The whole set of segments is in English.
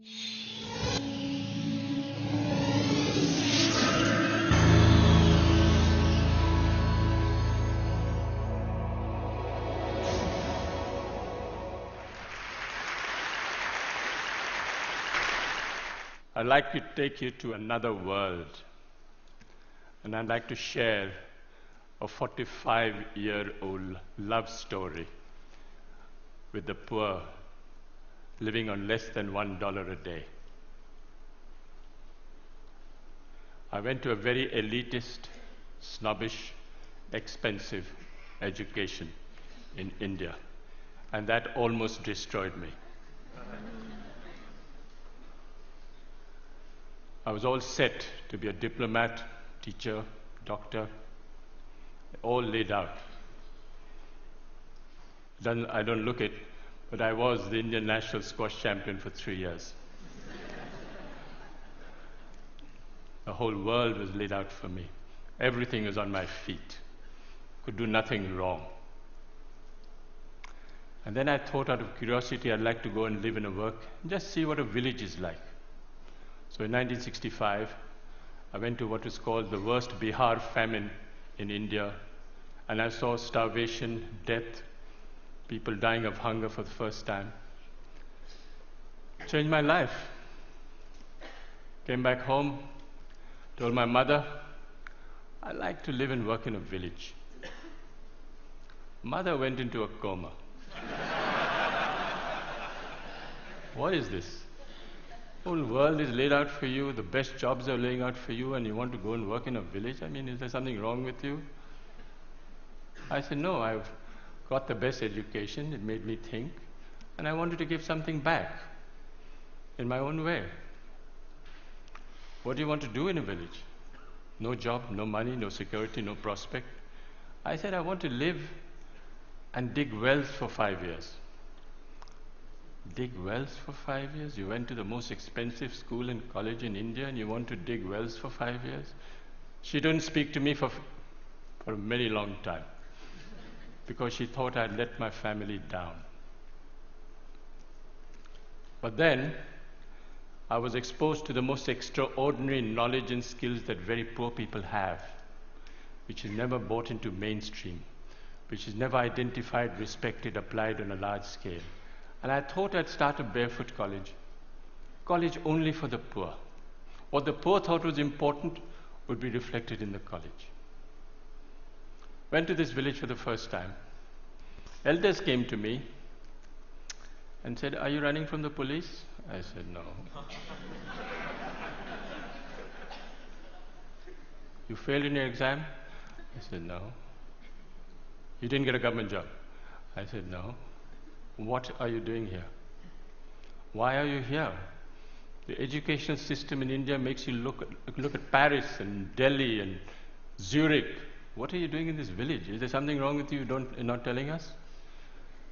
I'd like to take you to another world, and I'd like to share a 45-year-old love story with the poor living on less than $1 a day. I went to a very elitist, snobbish, expensive education in India, and that almost destroyed me. I was all set to be a diplomat, teacher, doctor, all laid out. I don't look it, but I was the Indian national squash champion for 3 years. The whole world was laid out for me. Everything was on my feet. Could do nothing wrong. And then I thought, out of curiosity, I'd like to go and live and work, and just see what a village is like. So in 1965, I went to what was called the worst Bihar famine in India, and I saw starvation, death, people dying of hunger for the first time. Changed my life. Came back home, told my mother, I'd like to live and work in a village. Mother went into a coma. What is this? The whole world is laid out for you, the best jobs are laying out for you, and you want to go and work in a village? I mean, is there something wrong with you? I said, no, I've got the best education, it made me think, and I wanted to give something back in my own way. What do you want to do in a village? No job, no money, no security, no prospect. I said, I want to live and dig wells for 5 years. Dig wells for 5 years? You went to the most expensive school and college in India and you want to dig wells for 5 years? She didn't speak to me for a very long time because she thought I'd let my family down. But then I was exposed to the most extraordinary knowledge and skills that very poor people have, which is never brought into mainstream, which is never identified, respected, applied on a large scale. And I thought I'd start a Barefoot College, college only for the poor. What the poor thought was important would be reflected in the college. Went to this village for the first time. Elders came to me and said, are you running from the police? I said, no. You failed in your exam? I said, no. You didn't get a government job? I said, no. What are you doing here? Why are you here? The educational system in India makes you look at Paris and Delhi and Zurich. What are you doing in this village? Is there something wrong with you you're not telling us? I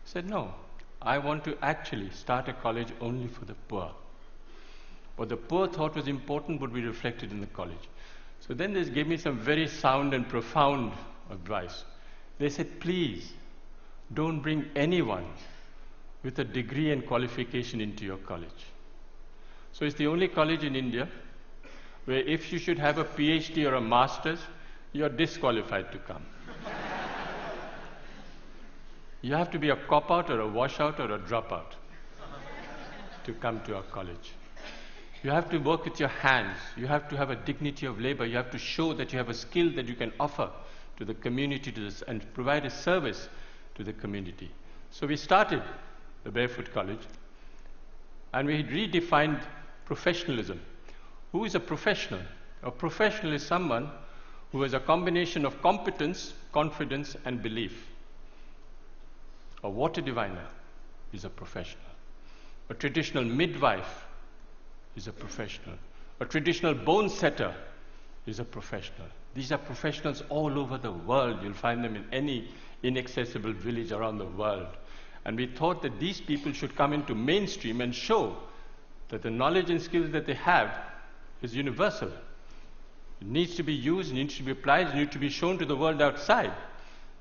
said, no. I want to actually start a college only for the poor. What the poor thought was important would be reflected in the college. So then they gave me some very sound and profound advice. They said, please, don't bring anyone with a degree and qualification into your college. So it's the only college in India where if you should have a PhD or a master's, you're disqualified to come. You have to be a cop-out or a washout or a dropout to come to our college. You have to work with your hands. You have to have a dignity of labor. You have to show that you have a skill that you can offer to the community and provide a service to the community. So we started the Barefoot College, and we redefined professionalism. Who is a professional? A professional is someone who has a combination of competence, confidence, and belief. A water diviner is a professional. A traditional midwife is a professional. A traditional bone setter is a professional. These are professionals all over the world. You'll find them in any inaccessible village around the world. And we thought that these people should come into mainstream and show that the knowledge and skills that they have is universal. It needs to be used, it needs to be applied, it needs to be shown to the world outside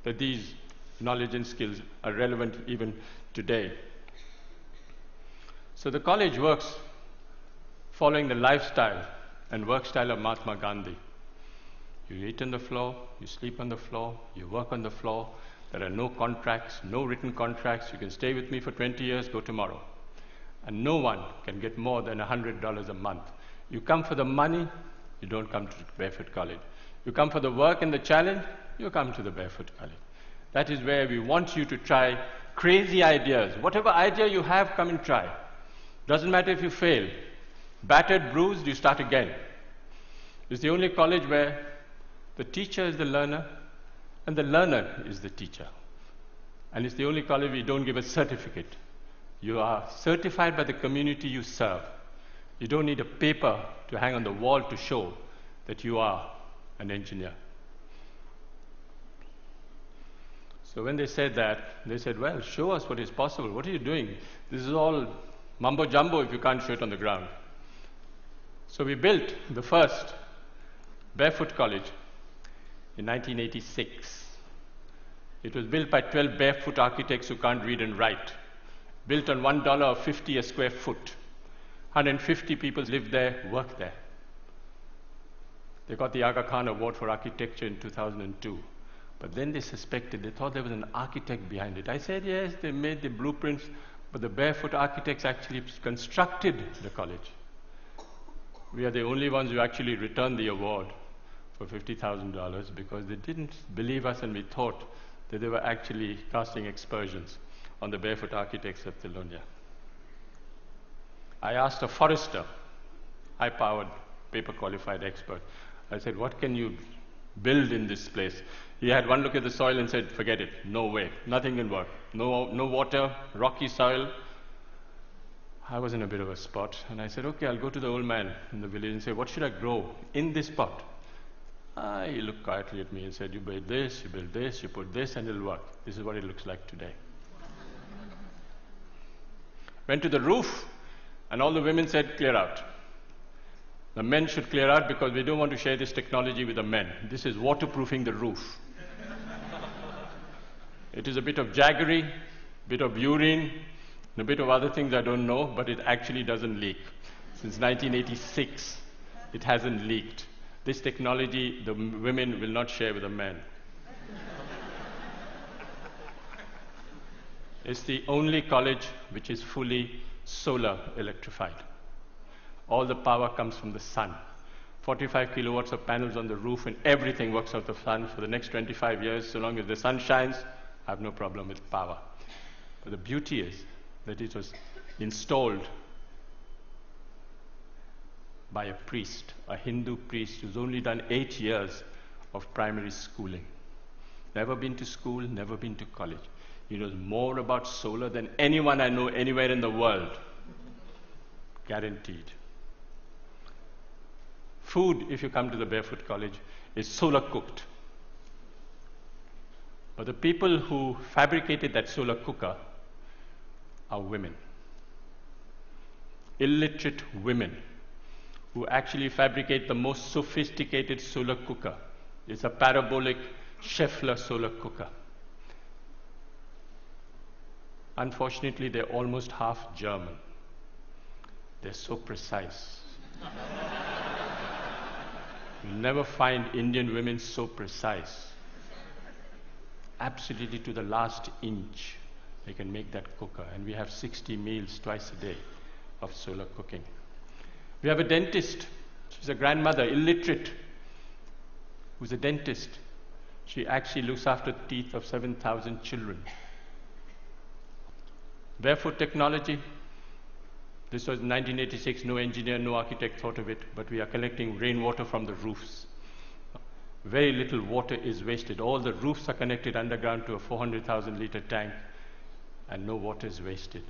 that these knowledge and skills are relevant even today. So the college works following the lifestyle and work style of Mahatma Gandhi. You eat on the floor, you sleep on the floor, you work on the floor. There are no contracts, no written contracts. You can stay with me for 20 years, go tomorrow. And no one can get more than $100 a month. You come for the money, you don't come to Barefoot College. You come for the work and the challenge, you come to the Barefoot College. That is where we want you to try crazy ideas. Whatever idea you have, come and try. Doesn't matter if you fail. Battered, bruised, you start again. It's the only college where the teacher is the learner and the learner is the teacher. And it's the only college where you don't give a certificate. You are certified by the community you serve. You don't need a paper to hang on the wall to show that you are an engineer. So when they said that, they said, well, show us what is possible. What are you doing? This is all mumbo jumbo if you can't show it on the ground. So we built the first Barefoot College in 1986. It was built by 12 barefoot architects who can't read and write. Built on $1.50 a square foot. 150 people lived there, worked there. They got the Aga Khan Award for Architecture in 2002. But then they suspected, they thought there was an architect behind it. I said, yes, they made the blueprints, but the barefoot architects actually constructed the college. We are the only ones who actually returned the award for $50,000 because they didn't believe us and we thought that they were actually casting aspersions on the barefoot architects of Tilonia. I asked a forester, high-powered, paper-qualified expert. I said, what can you build in this place? He had one look at the soil and said, forget it, no way, nothing can work. No water, rocky soil. I was in a bit of a spot, and I said, okay, I'll go to the old man in the village and say, what should I grow in this pot? He looked quietly at me and said, you build this, you put this, and it'll work. This is what it looks like today. Went to the roof, and all the women said, clear out. The men should clear out because we don't want to share this technology with the men. This is waterproofing the roof. It is a bit of jaggery, a bit of urine, and a bit of other things I don't know, but it actually doesn't leak. Since 1986, it hasn't leaked. This technology, the women will not share with the men. It's the only college which is fully solar electrified. All the power comes from the sun. 45 kilowatts of panels on the roof and everything works out of the sun for the next 25 years. So long as the sun shines, I have no problem with power. But the beauty is that it was installed by a priest, a Hindu priest who's only done 8 years of primary schooling. Never been to school, never been to college. He knows more about solar than anyone I know anywhere in the world. Guaranteed. Food, if you come to the Barefoot College, is solar cooked. But the people who fabricated that solar cooker are women. Illiterate women who actually fabricate the most sophisticated solar cooker. It's a parabolic Scheffler solar cooker. Unfortunately, they're almost half German. They're so precise. You'll never find Indian women so precise. Absolutely to the last inch, they can make that cooker. And we have 60 meals twice a day of solar cooking. We have a dentist. She's a grandmother, illiterate, who's a dentist. She actually looks after the teeth of 7,000 children. Barefoot technology. This was 1986, no engineer, no architect thought of it, but we are collecting rainwater from the roofs. Very little water is wasted. All the roofs are connected underground to a 400,000 liter tank, and no water is wasted.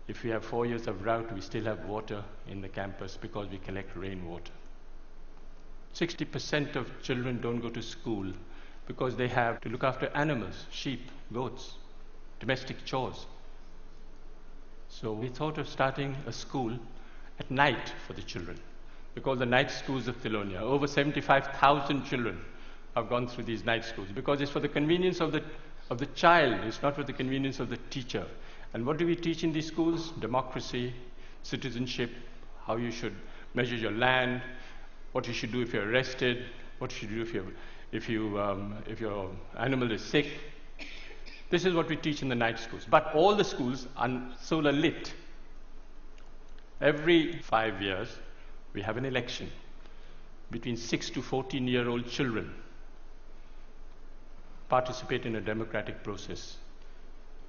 If we have 4 years of drought, we still have water in the campus because we collect rainwater. 60% of children don't go to school because they have to look after animals, sheep, goats, domestic chores. So we thought of starting a school at night for the children. We call the night schools of Tilonia. Over 75,000 children have gone through these night schools because it's for the convenience of the child. It's not for the convenience of the teacher. And what do we teach in these schools? Democracy, citizenship, how you should measure your land, what you should do if you're arrested, what you should do if your animal is sick. This is what we teach in the night schools. But all the schools are solar lit. Every 5 years, we have an election between 6 to 14-year-old children participate in a democratic process,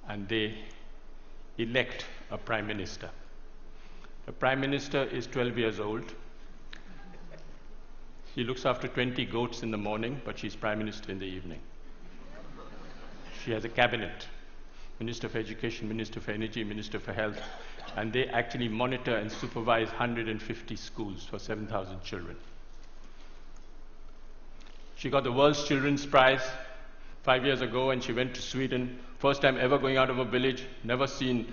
and they elect a prime minister. The prime minister is 12 years old. She looks after 20 goats in the morning, but she's prime minister in the evening. She has a cabinet, Minister for Education, Minister for Energy, Minister for Health, and they actually monitor and supervise 150 schools for 7,000 children. She got the World's Children's Prize 5 years ago, and she went to Sweden. First time ever going out of a village, never seen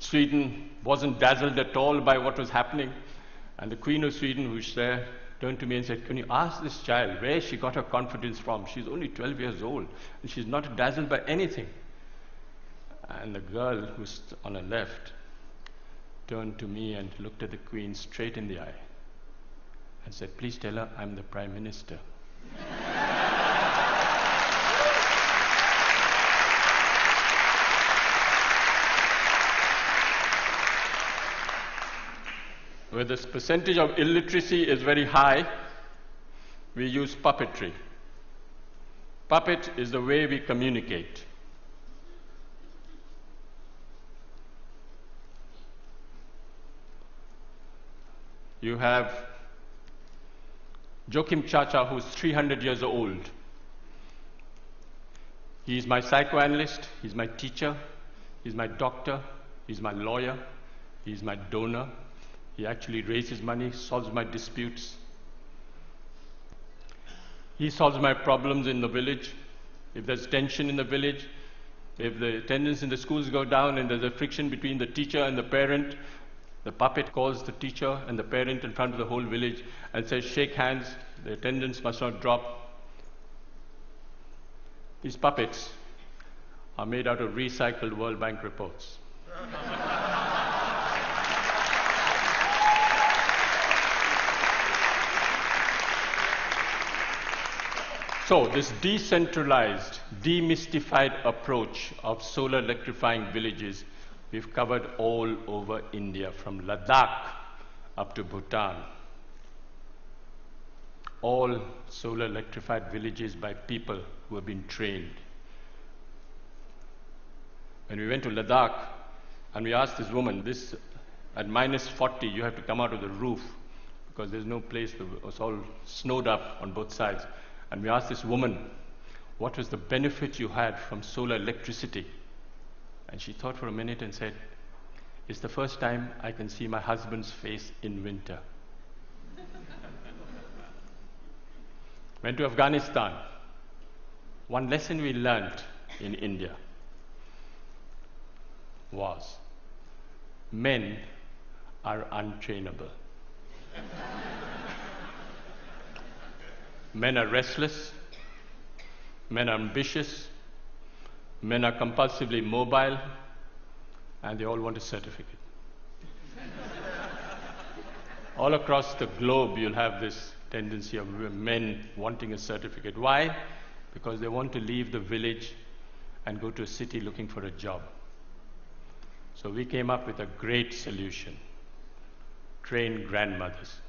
Sweden, wasn't dazzled at all by what was happening. And the Queen of Sweden, who's there, turned to me and said, "Can you ask this child where she got her confidence from? She's only 12 years old, and she's not dazzled by anything." And the girl who's on her left turned to me and looked at the Queen straight in the eye and said, "Please tell her I'm the Prime Minister." Where this percentage of illiteracy is very high, we use puppetry. Puppet is the way we communicate. You have Joachim Chacha, who's 300 years old. He's my psychoanalyst, he's my teacher, he's my doctor, he's my lawyer, he's my donor. He actually raises money, solves my disputes. He solves my problems in the village. If there's tension in the village, if the attendance in the schools go down and there's a friction between the teacher and the parent, the puppet calls the teacher and the parent in front of the whole village and says, "Shake hands, the attendance must not drop." These puppets are made out of recycled World Bank reports. So this decentralized, demystified approach of solar electrifying villages, we've covered all over India, from Ladakh up to Bhutan. All solar electrified villages by people who have been trained. When we went to Ladakh and we asked this woman, at -40 you have to come out of the roof because there's no place, it's all snowed up on both sides. And we asked this woman, what was the benefit you had from solar electricity? And she thought for a minute and said, "It's the first time I can see my husband's face in winter." Went to Afghanistan. One lesson we learned in India was men are untrainable. Men are restless, men are ambitious, men are compulsively mobile, and they all want a certificate. All across the globe, you'll have this tendency of men wanting a certificate. Why? Because they want to leave the village and go to a city looking for a job. So we came up with a great solution: train grandmothers.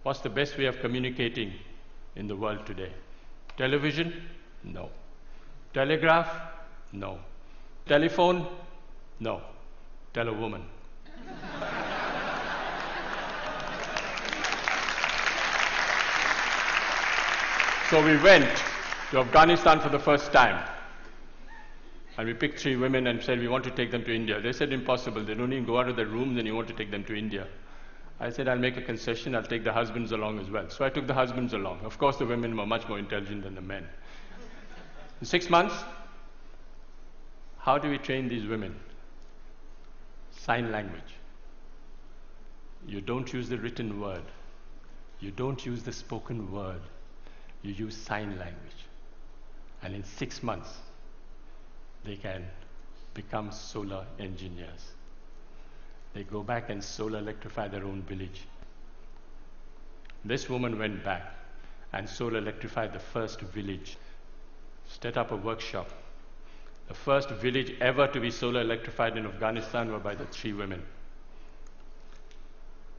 What's the best way of communicating in the world today? Television? No. Telegraph? No. Telephone? No. Tell a woman. So we went to Afghanistan for the first time. And we picked 3 women and said, we want to take them to India. They said, impossible. They don't even go out of their rooms and you want to take them to India. I said, I'll make a concession. I'll take the husbands along as well. So I took the husbands along. Of course, the women were much more intelligent than the men. In 6 months, how do we train these women? Sign language. You don't use the written word. You don't use the spoken word. You use sign language. And in 6 months, they can become solar engineers. They go back and solar electrify their own village. This woman went back and solar electrified the first village, set up a workshop. The first village ever to be solar electrified in Afghanistan were by the 3 women.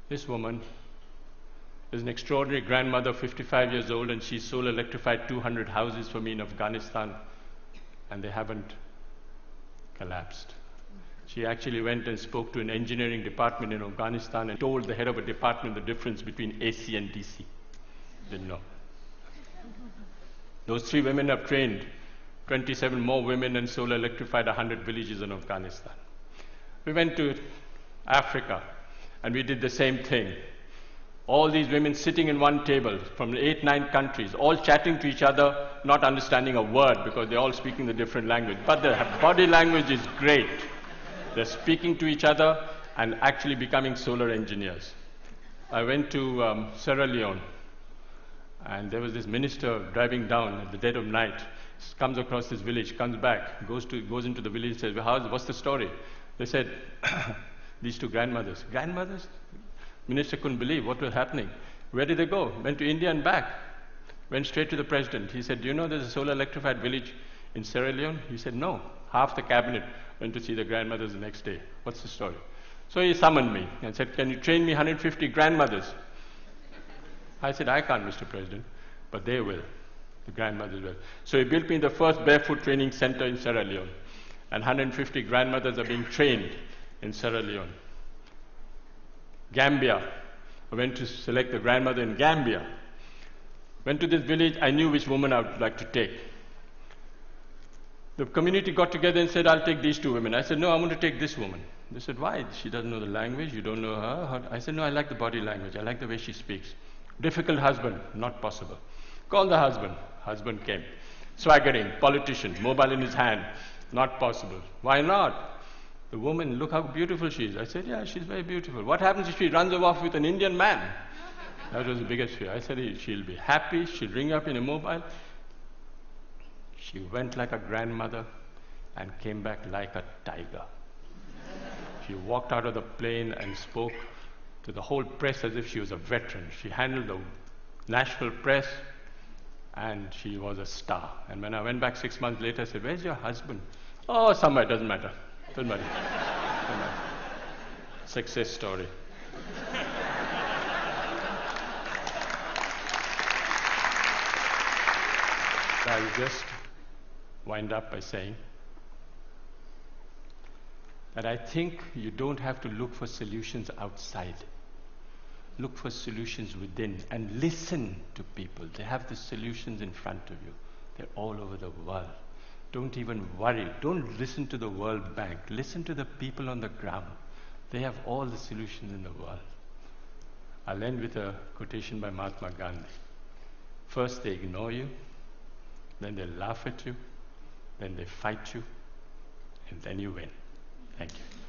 This woman is an extraordinary grandmother, 55 years old, and she solar electrified 200 houses for me in Afghanistan, and they haven't collapsed. She actually went and spoke to an engineering department in Afghanistan and told the head of a department the difference between AC and DC. Didn't know. Those 3 women have trained 27 more women and solar electrified 100 villages in Afghanistan. We went to Africa and we did the same thing. All these women sitting in one table from 8, 9 countries, all chatting to each other, not understanding a word because they're all speaking the different language. But their body language is great. They're speaking to each other and actually becoming solar engineers. I went to Sierra Leone, and there was this minister driving down at the dead of night, comes across this village, comes back, goes into the village, says, well, what's the story? They said, these 2 grandmothers. Grandmothers? Minister couldn't believe what was happening. Where did they go? Went to India and back. Went straight to the president. He said, do you know there's a solar electrified village in Sierra Leone? He said, no. Half the cabinet went to see the grandmothers the next day. What's the story? So he summoned me and said, can you train me 150 grandmothers? I said, I can't, Mr. President, but they will. The grandmothers will. So he built me the first barefoot training center in Sierra Leone, and 150 grandmothers are being trained in Sierra Leone. Gambia. I went to select the grandmother in Gambia. Went to this village, I knew which woman I would like to take. The community got together and said, I'll take these 2 women. I said, no, I'm going to take this woman. They said, why? She doesn't know the language, you don't know her. I said, no, I like the body language, I like the way she speaks. Difficult husband, not possible. Call the husband. Husband came. Swaggering, politician, mobile in his hand, not possible. Why not? The woman, look how beautiful she is. I said, yeah, she's very beautiful. What happens if she runs off with an Indian man? That was the biggest fear. I said, she'll be happy, she'll ring up in a mobile. She went like a grandmother and came back like a tiger. She walked out of the plane and spoke to the whole press as if she was a veteran. She handled the national press and she was a star. And when I went back 6 months later, I said, where's your husband? Oh, somewhere, doesn't matter. Doesn't matter. Doesn't matter. Success story. I will just wind up by saying that I think you don't have to look for solutions outside. Look for solutions within and listen to people. They have the solutions in front of you. They're all over the world. Don't even worry. Don't listen to the World Bank. Listen to the people on the ground. They have all the solutions in the world. I'll end with a quotation by Mahatma Gandhi. First they ignore you, then they laugh at you, then they fight you, and then you win. Thank you.